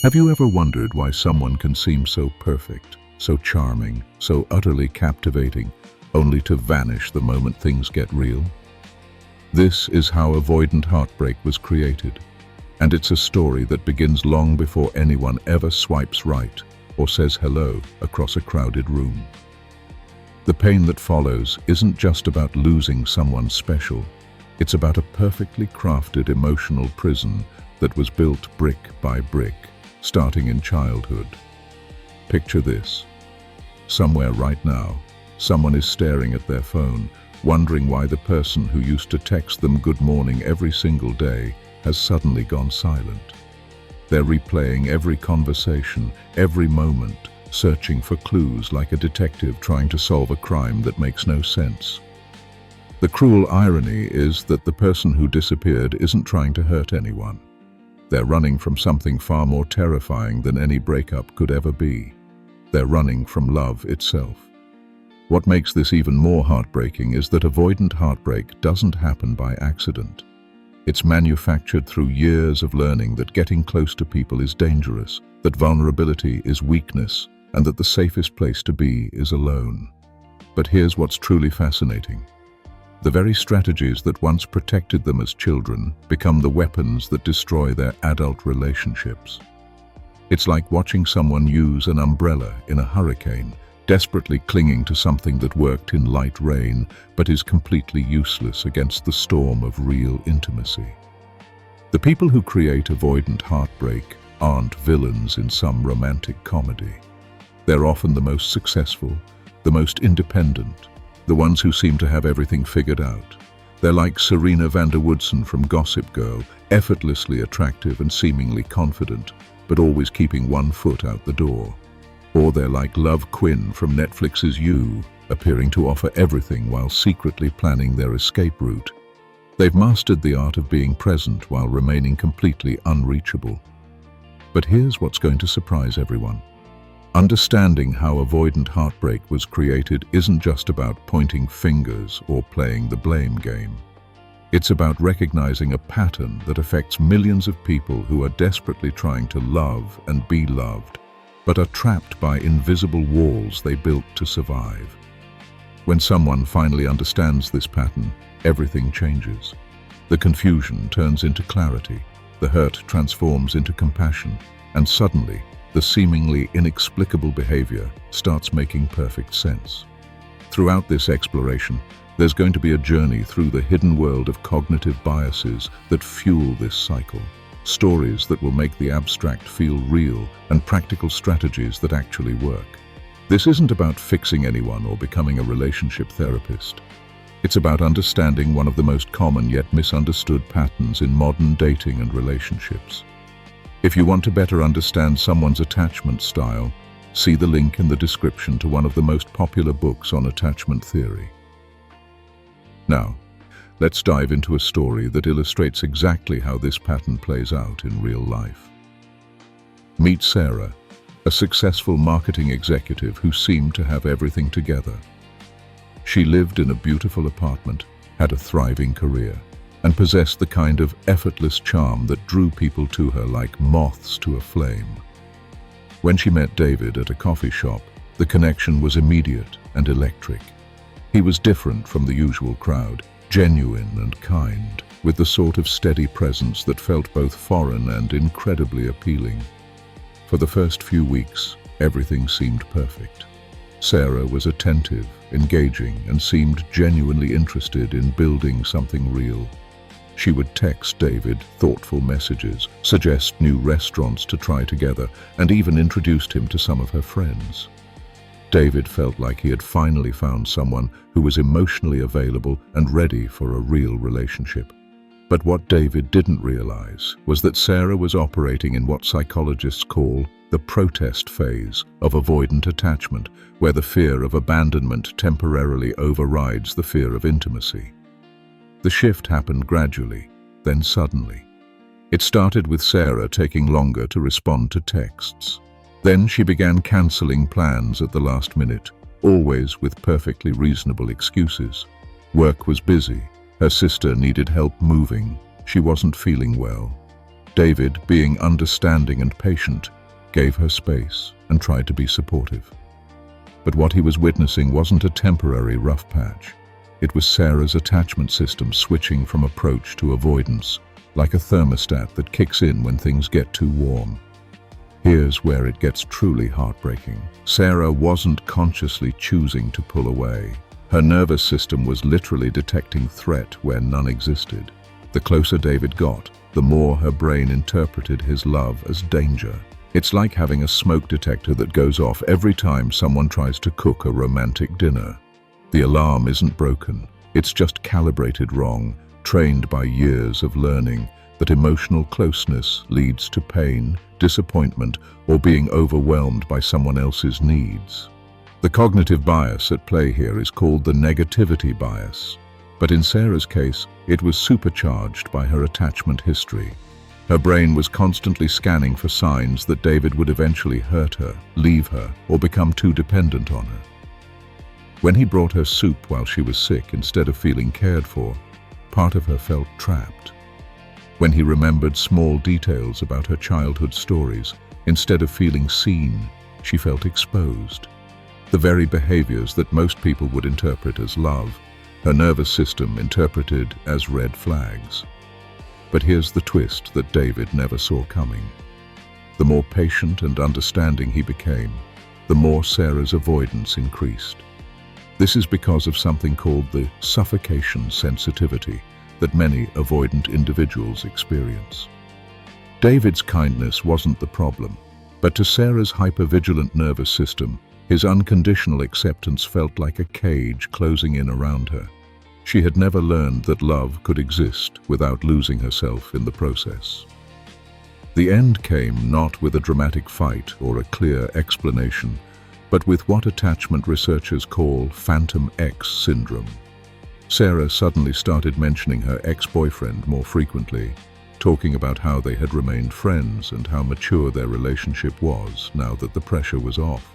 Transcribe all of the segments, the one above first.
Have you ever wondered why someone can seem so perfect, so charming, so utterly captivating, only to vanish the moment things get real? This is how avoidant heartbreak was created, and it's a story that begins long before anyone ever swipes right or says hello across a crowded room. The pain that follows isn't just about losing someone special. It's about a perfectly crafted emotional prison that was built brick by brick, starting in childhood. Picture this. Somewhere right now, someone is staring at their phone, wondering why the person who used to text them good morning every single day has suddenly gone silent. They're replaying every conversation, every moment, searching for clues like a detective trying to solve a crime that makes no sense. The cruel irony is that the person who disappeared isn't trying to hurt anyone. They're running from something far more terrifying than any breakup could ever be. They're running from love itself. What makes this even more heartbreaking is that avoidant heartbreak doesn't happen by accident. It's manufactured through years of learning that getting close to people is dangerous, that vulnerability is weakness, and that the safest place to be is alone. But here's what's truly fascinating. The very strategies that once protected them as children become the weapons that destroy their adult relationships. It's like watching someone use an umbrella in a hurricane, desperately clinging to something that worked in light rain, but is completely useless against the storm of real intimacy. The people who create avoidant heartbreak aren't villains in some romantic comedy. They're often the most successful, the most independent, the ones who seem to have everything figured out. They're like Serena van der Woodsen from Gossip Girl, effortlessly attractive and seemingly confident, but always keeping one foot out the door. Or they're like Love Quinn from Netflix's You, appearing to offer everything while secretly planning their escape route. They've mastered the art of being present while remaining completely unreachable. But here's what's going to surprise everyone. Understanding how avoidant heartbreak was created isn't just about pointing fingers or playing the blame game. It's about recognizing a pattern that affects millions of people who are desperately trying to love and be loved, but are trapped by invisible walls they built to survive. When someone finally understands this pattern, everything changes. The confusion turns into clarity, the hurt transforms into compassion, and suddenly, the seemingly inexplicable behavior starts making perfect sense. Throughout this exploration, there's going to be a journey through the hidden world of cognitive biases that fuel this cycle. Stories that will make the abstract feel real, and practical strategies that actually work. This isn't about fixing anyone or becoming a relationship therapist. It's about understanding one of the most common yet misunderstood patterns in modern dating and relationships. If you want to better understand someone's attachment style, see the link in the description to one of the most popular books on attachment theory. Now, let's dive into a story that illustrates exactly how this pattern plays out in real life. Meet Sarah, a successful marketing executive who seemed to have everything together. She lived in a beautiful apartment, had a thriving career, and possessed the kind of effortless charm that drew people to her like moths to a flame. When she met David at a coffee shop, the connection was immediate and electric. He was different from the usual crowd, genuine and kind, with the sort of steady presence that felt both foreign and incredibly appealing. For the first few weeks, everything seemed perfect. Sarah was attentive, engaging, and seemed genuinely interested in building something real. She would text David thoughtful messages, suggest new restaurants to try together, and even introduced him to some of her friends. David felt like he had finally found someone who was emotionally available and ready for a real relationship. But what David didn't realize was that Sarah was operating in what psychologists call the protest phase of avoidant attachment, where the fear of abandonment temporarily overrides the fear of intimacy. The shift happened gradually, then suddenly. It started with Sarah taking longer to respond to texts. Then she began canceling plans at the last minute, always with perfectly reasonable excuses. Work was busy. Her sister needed help moving. She wasn't feeling well. David, being understanding and patient, gave her space and tried to be supportive. But what he was witnessing wasn't a temporary rough patch. It was Sarah's attachment system switching from approach to avoidance, like a thermostat that kicks in when things get too warm. Here's where it gets truly heartbreaking. Sarah wasn't consciously choosing to pull away. Her nervous system was literally detecting threat where none existed. The closer David got, the more her brain interpreted his love as danger. It's like having a smoke detector that goes off every time someone tries to cook a romantic dinner. The alarm isn't broken, it's just calibrated wrong, trained by years of learning that emotional closeness leads to pain, disappointment, or being overwhelmed by someone else's needs. The cognitive bias at play here is called the negativity bias, but in Sarah's case, it was supercharged by her attachment history. Her brain was constantly scanning for signs that David would eventually hurt her, leave her, or become too dependent on her. When he brought her soup while she was sick instead of feeling cared for, part of her felt trapped. When he remembered small details about her childhood stories, instead of feeling seen, she felt exposed. The very behaviors that most people would interpret as love, her nervous system interpreted as red flags. But here's the twist that David never saw coming. The more patient and understanding he became, the more Sarah's avoidance increased. This is because of something called the suffocation sensitivity that many avoidant individuals experience. David's kindness wasn't the problem, but to Sarah's hypervigilant nervous system, his unconditional acceptance felt like a cage closing in around her. She had never learned that love could exist without losing herself in the process. The end came not with a dramatic fight or a clear explanation, but with what attachment researchers call Phantom X syndrome. Sarah suddenly started mentioning her ex-boyfriend more frequently, talking about how they had remained friends and how mature their relationship was now that the pressure was off.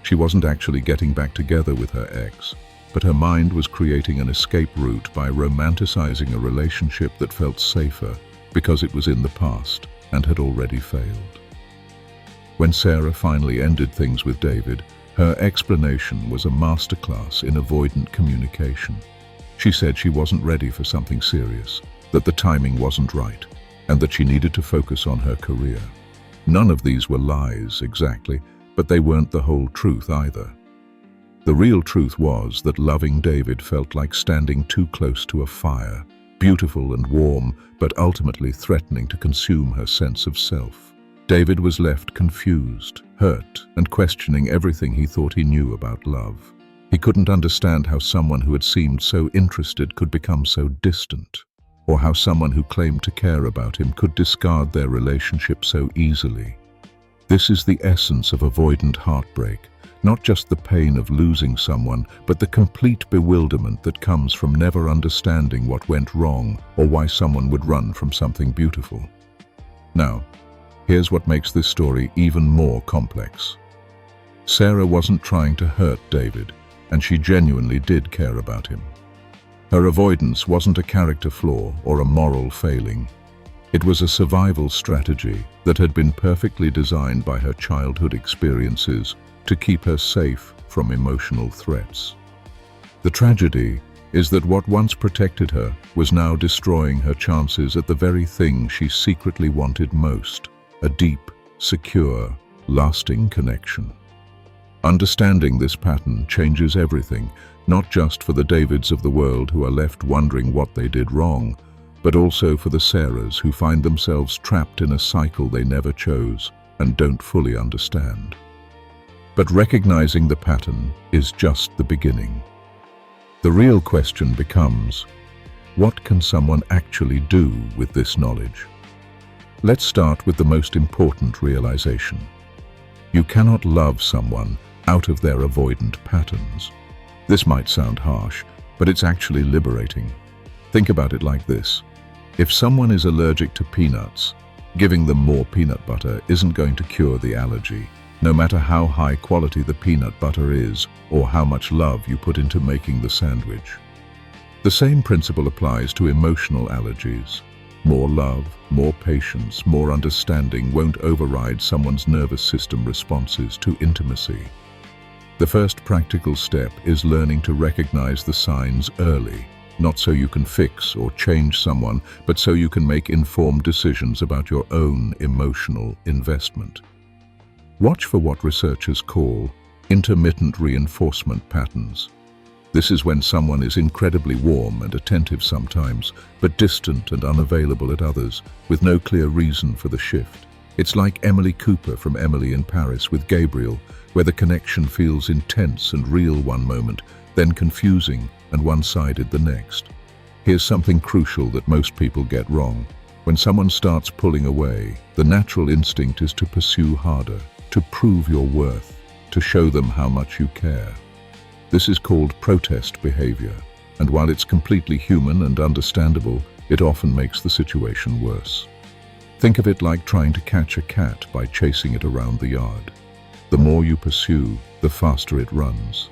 She wasn't actually getting back together with her ex, but her mind was creating an escape route by romanticizing a relationship that felt safer because it was in the past and had already failed. When Sarah finally ended things with David, her explanation was a masterclass in avoidant communication. She said she wasn't ready for something serious, that the timing wasn't right, and that she needed to focus on her career. None of these were lies exactly, but they weren't the whole truth either. The real truth was that loving David felt like standing too close to a fire, beautiful and warm, but ultimately threatening to consume her sense of self. David was left confused, hurt, and questioning everything he thought he knew about love. He couldn't understand how someone who had seemed so interested could become so distant, or how someone who claimed to care about him could discard their relationship so easily. This is the essence of avoidant heartbreak, not just the pain of losing someone, but the complete bewilderment that comes from never understanding what went wrong or why someone would run from something beautiful. Now, here's what makes this story even more complex. Sarah wasn't trying to hurt David, and she genuinely did care about him. Her avoidance wasn't a character flaw or a moral failing. It was a survival strategy that had been perfectly designed by her childhood experiences to keep her safe from emotional threats. The tragedy is that what once protected her was now destroying her chances at the very thing she secretly wanted most: a deep, secure, lasting connection. Understanding this pattern changes everything, not just for the Davids of the world who are left wondering what they did wrong, but also for the Sarahs who find themselves trapped in a cycle they never chose and don't fully understand. But recognizing the pattern is just the beginning. The real question becomes, what can someone actually do with this knowledge? Let's start with the most important realization. You cannot love someone out of their avoidant patterns. This might sound harsh, but it's actually liberating. Think about it like this. If someone is allergic to peanuts, giving them more peanut butter isn't going to cure the allergy, no matter how high quality the peanut butter is or how much love you put into making the sandwich. The same principle applies to emotional allergies. More love, more patience, more understanding won't override someone's nervous system responses to intimacy. The first practical step is learning to recognize the signs early, not so you can fix or change someone, but so you can make informed decisions about your own emotional investment. Watch for what researchers call intermittent reinforcement patterns. This is when someone is incredibly warm and attentive sometimes, but distant and unavailable at others, with no clear reason for the shift. It's like Emily Cooper from Emily in Paris with Gabriel, where the connection feels intense and real one moment, then confusing and one-sided the next. Here's something crucial that most people get wrong. When someone starts pulling away, the natural instinct is to pursue harder, to prove your worth, to show them how much you care. This is called protest behavior, and while it's completely human and understandable, it often makes the situation worse. Think of it like trying to catch a cat by chasing it around the yard. The more you pursue, the faster it runs.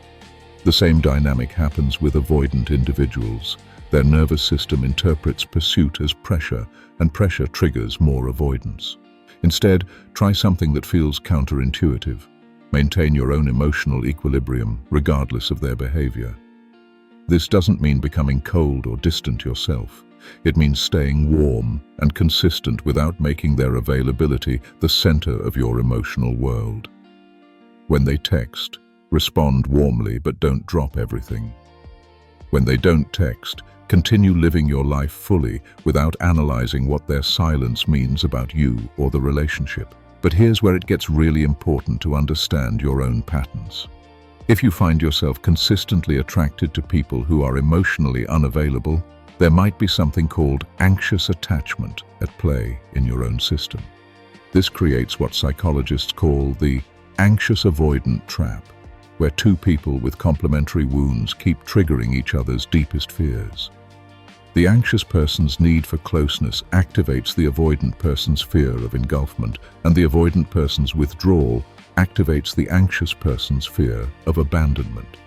The same dynamic happens with avoidant individuals. Their nervous system interprets pursuit as pressure, and pressure triggers more avoidance. Instead, try something that feels counterintuitive. Maintain your own emotional equilibrium, regardless of their behavior. This doesn't mean becoming cold or distant yourself. It means staying warm and consistent without making their availability the center of your emotional world. When they text, respond warmly but don't drop everything. When they don't text, continue living your life fully without analyzing what their silence means about you or the relationship. But here's where it gets really important to understand your own patterns. If you find yourself consistently attracted to people who are emotionally unavailable, there might be something called anxious attachment at play in your own system. This creates what psychologists call the anxious avoidant trap, where two people with complementary wounds keep triggering each other's deepest fears. The anxious person's need for closeness activates the avoidant person's fear of engulfment, and the avoidant person's withdrawal activates the anxious person's fear of abandonment.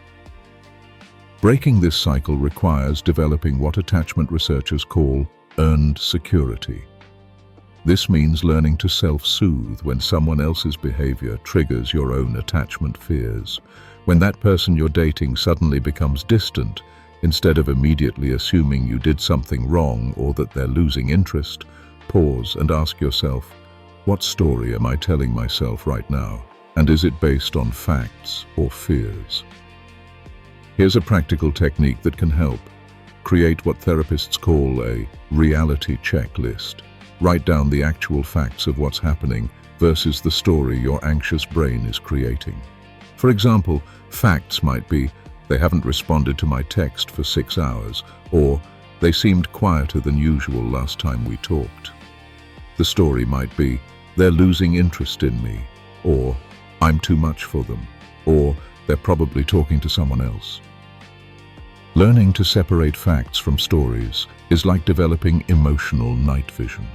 Breaking this cycle requires developing what attachment researchers call earned security. This means learning to self-soothe when someone else's behavior triggers your own attachment fears. When that person you're dating suddenly becomes distant, instead of immediately assuming you did something wrong or that they're losing interest, pause and ask yourself, what story am I telling myself right now? And is it based on facts or fears? Here's a practical technique that can help. Create what therapists call a reality checklist. Write down the actual facts of what's happening versus the story your anxious brain is creating. For example, facts might be, they haven't responded to my text for 6 hours, or they seemed quieter than usual last time we talked. The story might be, they're losing interest in me, or I'm too much for them, or they're probably talking to someone else. Learning to separate facts from stories is like developing emotional night vision.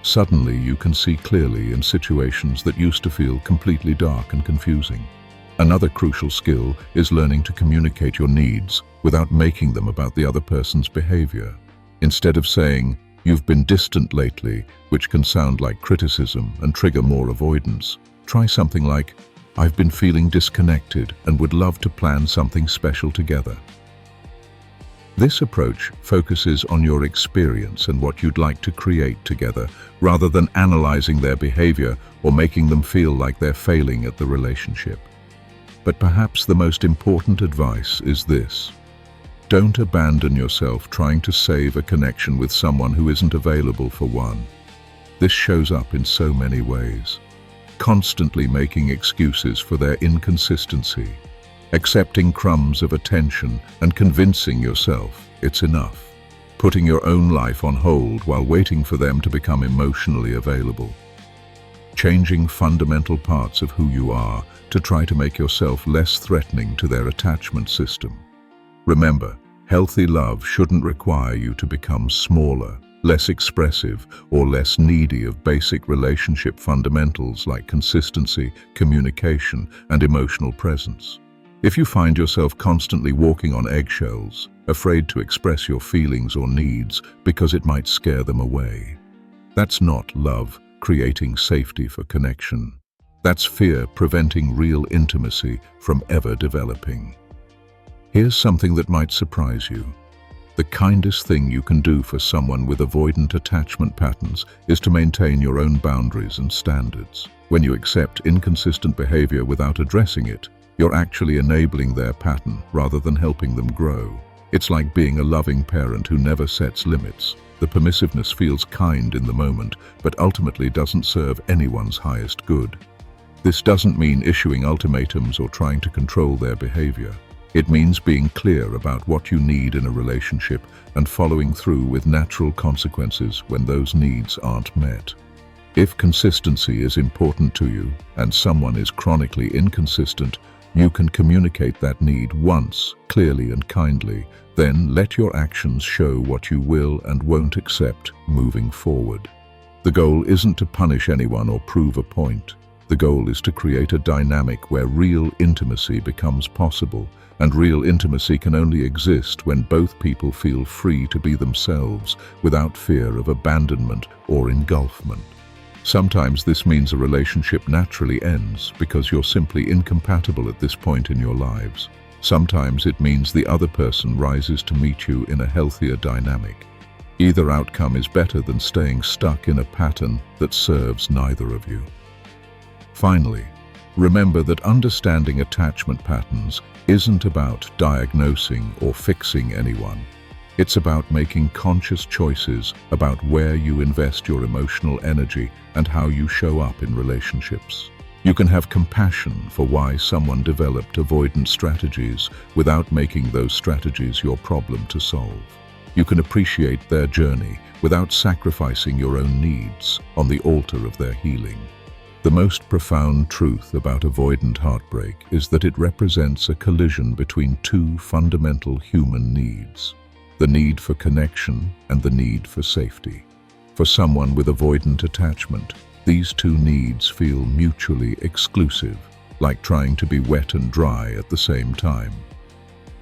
Suddenly you can see clearly in situations that used to feel completely dark and confusing. Another crucial skill is learning to communicate your needs without making them about the other person's behavior. Instead of saying, "You've been distant lately," which can sound like criticism and trigger more avoidance, try something like, "I've been feeling disconnected and would love to plan something special together." This approach focuses on your experience and what you'd like to create together, rather than analyzing their behavior or making them feel like they're failing at the relationship. But perhaps the most important advice is this. Don't abandon yourself trying to save a connection with someone who isn't available for one. This shows up in so many ways. Constantly making excuses for their inconsistency, accepting crumbs of attention and convincing yourself it's enough, putting your own life on hold while waiting for them to become emotionally available. Changing fundamental parts of who you are to try to make yourself less threatening to their attachment system. Remember, healthy love shouldn't require you to become smaller, less expressive, or less needy of basic relationship fundamentals like consistency, communication, and emotional presence. If you find yourself constantly walking on eggshells, afraid to express your feelings or needs because it might scare them away, That's not love creating safety for connection. That's fear preventing real intimacy from ever developing. Here's something that might surprise you. The kindest thing you can do for someone with avoidant attachment patterns is to maintain your own boundaries and standards. When you accept inconsistent behavior without addressing it, you're actually enabling their pattern rather than helping them grow. It's like being a loving parent who never sets limits. The permissiveness feels kind in the moment, but ultimately doesn't serve anyone's highest good. This doesn't mean issuing ultimatums or trying to control their behavior. It means being clear about what you need in a relationship and following through with natural consequences when those needs aren't met. If consistency is important to you and someone is chronically inconsistent, you can communicate that need once, clearly and kindly, then let your actions show what you will and won't accept moving forward. The goal isn't to punish anyone or prove a point. The goal is to create a dynamic where real intimacy becomes possible, and real intimacy can only exist when both people feel free to be themselves without fear of abandonment or engulfment. Sometimes this means a relationship naturally ends because you're simply incompatible at this point in your lives. Sometimes it means the other person rises to meet you in a healthier dynamic. Either outcome is better than staying stuck in a pattern that serves neither of you. Finally, remember that understanding attachment patterns isn't about diagnosing or fixing anyone. It's about making conscious choices about where you invest your emotional energy and how you show up in relationships. You can have compassion for why someone developed avoidant strategies without making those strategies your problem to solve. You can appreciate their journey without sacrificing your own needs on the altar of their healing. The most profound truth about avoidant heartbreak is that it represents a collision between two fundamental human needs: the need for connection and the need for safety. For someone with avoidant attachment, these two needs feel mutually exclusive, like trying to be wet and dry at the same time.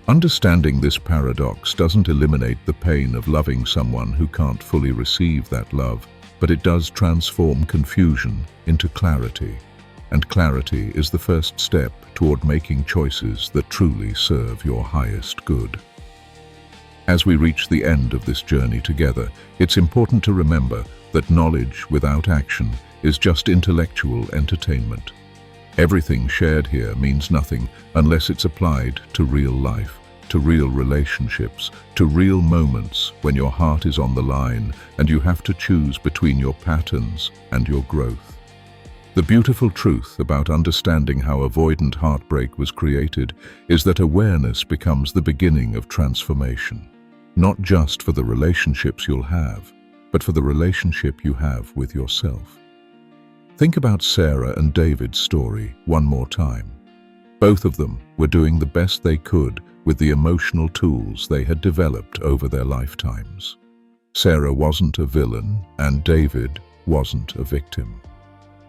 Understanding this paradox doesn't eliminate the pain of loving someone who can't fully receive that love, but it does transform confusion into clarity. And clarity is the first step toward making choices that truly serve your highest good. As we reach the end of this journey together, it's important to remember that knowledge without action is just intellectual entertainment. Everything shared here means nothing unless it's applied to real life, to real relationships, to real moments when your heart is on the line and you have to choose between your patterns and your growth. The beautiful truth about understanding how avoidant heartbreak was created is that awareness becomes the beginning of transformation, not just for the relationships you'll have, but for the relationship you have with yourself. Think about Sarah and David's story one more time. Both of them were doing the best they could with the emotional tools they had developed over their lifetimes. Sarah wasn't a villain, and David wasn't a victim.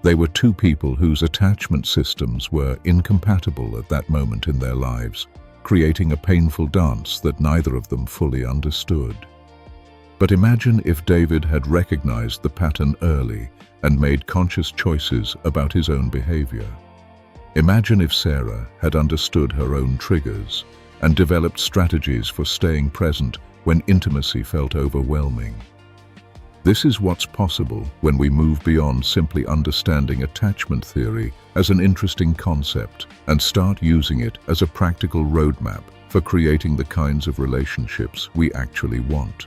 They were two people whose attachment systems were incompatible at that moment in their lives, creating a painful dance that neither of them fully understood. But imagine if David had recognized the pattern early and made conscious choices about his own behavior. Imagine if Sarah had understood her own triggers and developed strategies for staying present when intimacy felt overwhelming. This is what's possible when we move beyond simply understanding attachment theory as an interesting concept and start using it as a practical roadmap for creating the kinds of relationships we actually want.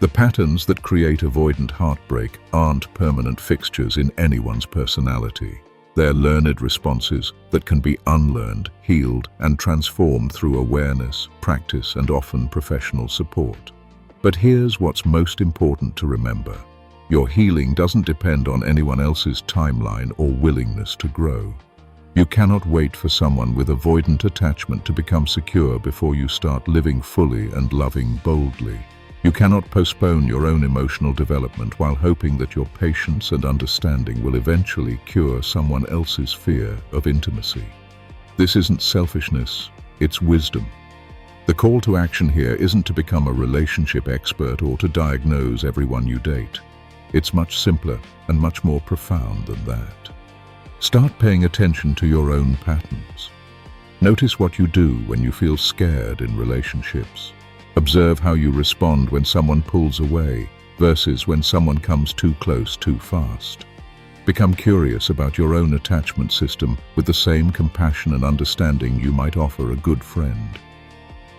The patterns that create avoidant heartbreak aren't permanent fixtures in anyone's personality. They're learned responses that can be unlearned, healed, and transformed through awareness, practice, and often professional support. But here's what's most important to remember. Your healing doesn't depend on anyone else's timeline or willingness to grow. You cannot wait for someone with avoidant attachment to become secure before you start living fully and loving boldly. You cannot postpone your own emotional development while hoping that your patience and understanding will eventually cure someone else's fear of intimacy. This isn't selfishness, it's wisdom. The call to action here isn't to become a relationship expert or to diagnose everyone you date. It's much simpler and much more profound than that. Start paying attention to your own patterns. Notice what you do when you feel scared in relationships. Observe how you respond when someone pulls away versus when someone comes too close too fast. Become curious about your own attachment system with the same compassion and understanding you might offer a good friend.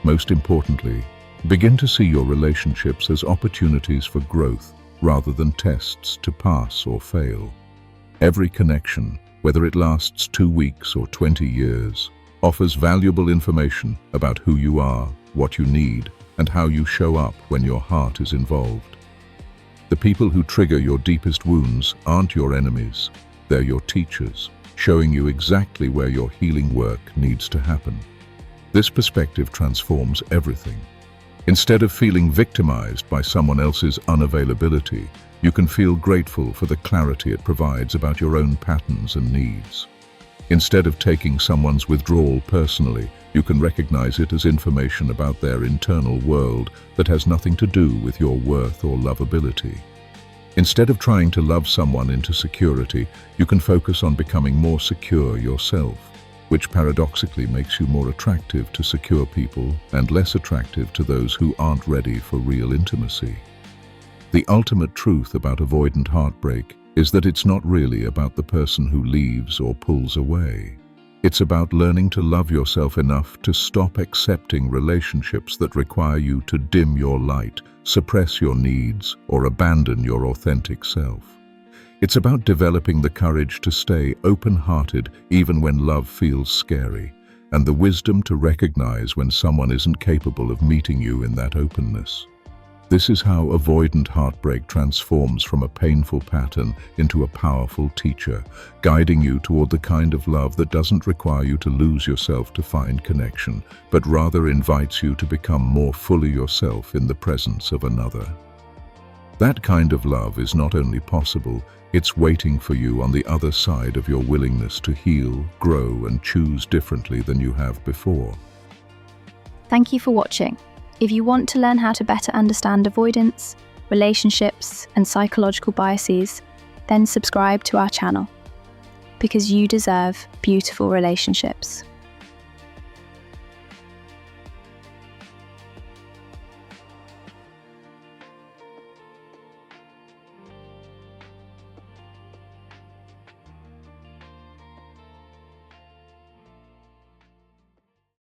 Most importantly, begin to see your relationships as opportunities for growth rather than tests to pass or fail. Every connection, whether it lasts 2 weeks or 20 years, offers valuable information about who you are, what you need, and how you show up when your heart is involved. The people who trigger your deepest wounds aren't your enemies. They're your teachers, showing you exactly where your healing work needs to happen. This perspective transforms everything. Instead of feeling victimized by someone else's unavailability, you can feel grateful for the clarity it provides about your own patterns and needs. Instead of taking someone's withdrawal personally, you can recognize it as information about their internal world that has nothing to do with your worth or lovability. Instead of trying to love someone into security, you can focus on becoming more secure yourself, which paradoxically makes you more attractive to secure people and less attractive to those who aren't ready for real intimacy. The ultimate truth about avoidant heartbreak is that it's not really about the person who leaves or pulls away. It's about learning to love yourself enough to stop accepting relationships that require you to dim your light, suppress your needs, or abandon your authentic self. It's about developing the courage to stay open-hearted even when love feels scary, and the wisdom to recognize when someone isn't capable of meeting you in that openness. This is how avoidant heartbreak transforms from a painful pattern into a powerful teacher, guiding you toward the kind of love that doesn't require you to lose yourself to find connection, but rather invites you to become more fully yourself in the presence of another. That kind of love is not only possible, it's waiting for you on the other side of your willingness to heal, grow, and choose differently than you have before. Thank you for watching. If you want to learn how to better understand avoidance, relationships, and psychological biases, then subscribe to our channel, because you deserve beautiful relationships.